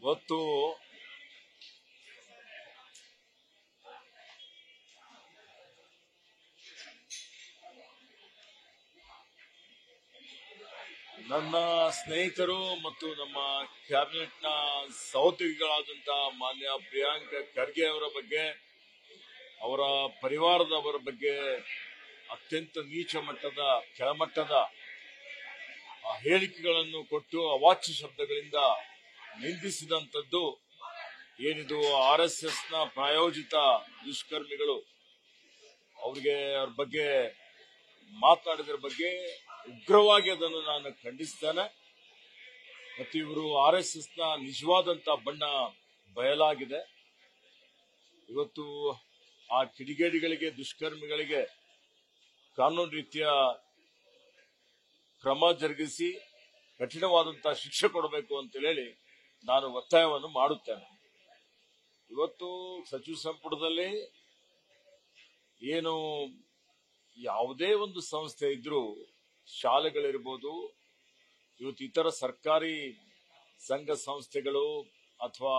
ಇವತ್ತು ನನ್ನ ಸ್ನೇಹಿತರು ಮತ್ತು ನಮ್ಮ ಕ್ಯಾಬಿನೆಟ್ನ ಸಹೋದ್ಯೋಗಿಗಳಾದಂತಹ ಮಾನ್ಯ ಪ್ರಿಯಾಂಕ ಖರ್ಗೆ ಅವರ ಬಗ್ಗೆ, ಅವರ ಪರಿವಾರದವರ ಬಗ್ಗೆ ಅತ್ಯಂತ ನೀಚ ಮಟ್ಟದ, ಕೆಳಮಟ್ಟದ ಹೇಳಿಕೆಗಳನ್ನು ಕೊಟ್ಟು ಅವಾಚ್ಯ ಶಬ್ದಗಳಿಂದ ನಿಂದಿಸಿದಂಥದ್ದು ಏನಿದು RSSನ ಪ್ರಾಯೋಜಿತ ದುಷ್ಕರ್ಮಿಗಳು ಅವ್ರ ಬಗ್ಗೆ ಮಾತನಾಡಿದ್ರ ಬಗ್ಗೆ ಉಗ್ರವಾಗಿ ಅದನ್ನು ನಾನು ಖಂಡಿಸ್ತೇನೆ. ಮತ್ತು ಇವರು RSSನ ನಿಜವಾದಂತ ಬಣ್ಣ ಬಯಲಾಗಿದೆ. ಇವತ್ತು ಆ ಕಿಡಿಗೇಡಿಗಳಿಗೆ, ದುಷ್ಕರ್ಮಿಗಳಿಗೆ ಕಾನೂನು ರೀತಿಯ ಕ್ರಮ ಜರುಗಿಸಿ ಕಠಿಣವಾದಂತಹ ಶಿಕ್ಷೆ ಕೊಡಬೇಕು ಅಂತ ಹೇಳಿ ನಾನು ಒತ್ತಾಯವನ್ನು ಮಾಡುತ್ತೇನೆ. ಇವತ್ತು ಸಚಿವ ಸಂಪುಟದಲ್ಲಿ ಏನು ಯಾವುದೇ ಒಂದು ಸಂಸ್ಥೆ ಇದ್ರೂ, ಶಾಲೆಗಳಿರ್ಬೋದು, ಇವತ್ತು ಇತರ ಸರ್ಕಾರಿ ಸಂಘ ಸಂಸ್ಥೆಗಳು ಅಥವಾ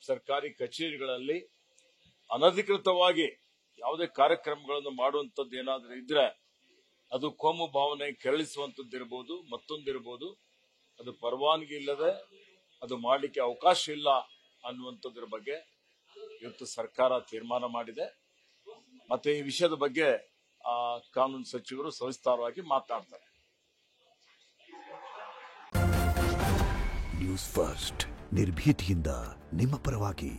ಸರ್ಕಾರಿ ಕಚೇರಿಗಳಲ್ಲಿ ಅನಧಿಕೃತವಾಗಿ ಯಾವುದೇ ಕಾರ್ಯಕ್ರಮಗಳನ್ನು ಮಾಡುವಂತದ್ದು ಏನಾದರೂ ಇದ್ರೆ ಅದು ಕೋಮು ಭಾವನೆ ಕೆರಳಿಸುವಂತದ್ದಿರ್ಬೋದು, ಮತ್ತೊಂದಿರ್ಬೋದು, ಅದು ಪರವಾನಗಿ ಇಲ್ಲದೆ ಅದು ಮಾಡಲಿಕ್ಕೆ ಅವಕಾಶ ಇಲ್ಲ ಅನ್ನುವಂಥದ್ರ ಬಗ್ಗೆ ಇವತ್ತು ಸರ್ಕಾರ ತೀರ್ಮಾನ ಮಾಡಿದೆ. ಮತ್ತೆ ಈ ವಿಷಯದ ಬಗ್ಗೆ ಕಾನೂನು ಸಚಿವರು ಸವಿಸ್ತಾರವಾಗಿ ಮಾತನಾಡ್ತಾರೆ. ನ್ಯೂಸ್ ಫಸ್ಟ್, ನಿರ್ಭೀತಿಯಿಂದ ನಿಮ್ಮ ಪರವಾಗಿ.